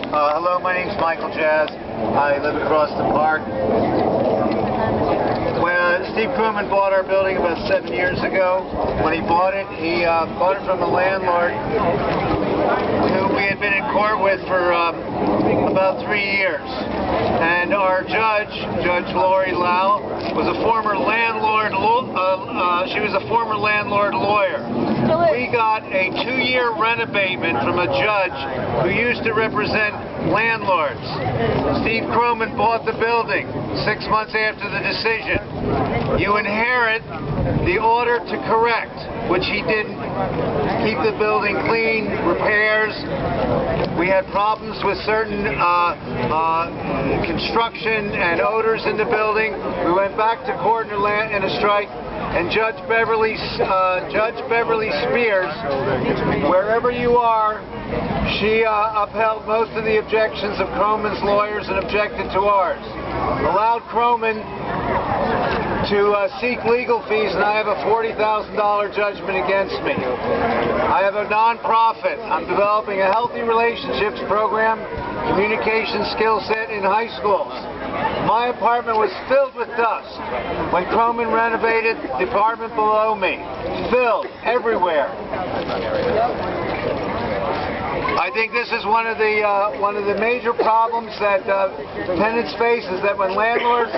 Hello, my name's Michael Jazz. I live across the park. When Steve Krumman bought our building about 7 years ago, when he bought it from a landlord who we had been in court with for about 3 years. And our judge, Judge Lori Lau, was a former landlord. She was a former landlord lawyer. We got a 2-year rent abatement from a judge who used to represent landlords. Steve Krumman bought the building 6 months after the decision. You inherit the order to correct, which he didn't. Keep the building clean, repairs. We had problems with certain construction and odors in the building. We went back to court in a strike, and Judge Beverly Spears, wherever you are, she upheld most of the objections of Krumman's lawyers and objected to ours. Allowed Krumman to seek legal fees, and I have a $40,000 judgment against me. I have a non-profit. I'm developing a healthy relationships program, communication skill set in high schools. My apartment was filled with dust when Krumman renovated the apartment below me. Filled everywhere. I think this is one of the major problems that tenants face, is that when landlords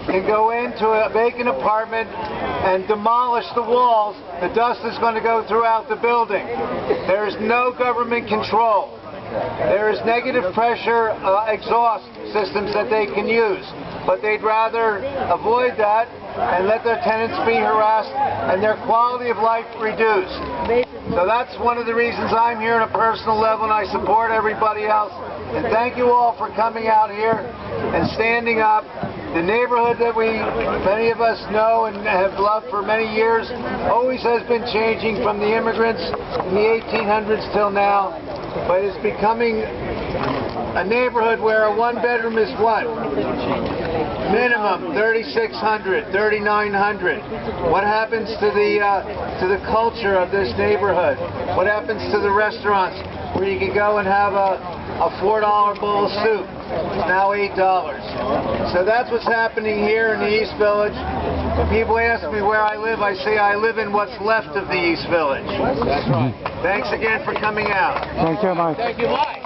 can go into a vacant apartment and demolish the walls, the dust is going to go throughout the building. There is no government control. There is negative pressure exhaust systems that they can use, but they'd rather avoid that and let their tenants be harassed and their quality of life reduced. So that's one of the reasons I'm here on a personal level, and I support everybody else. And thank you all for coming out here and standing up. The neighborhood that many of us know and have loved for many years always has been changing from the immigrants in the 1800s till now, but it's becoming a neighborhood where a one-bedroom is what? Minimum $3,600, $3,900. What happens to the culture of this neighborhood? What happens to the restaurants where you can go and have a $4 bowl of soup? It's now $8. So that's what's happening here in the East Village. When people ask me where I live, I say I live in what's left of the East Village. That's right. Thanks again for coming out. Thank you, Mike. Thank you, Mike.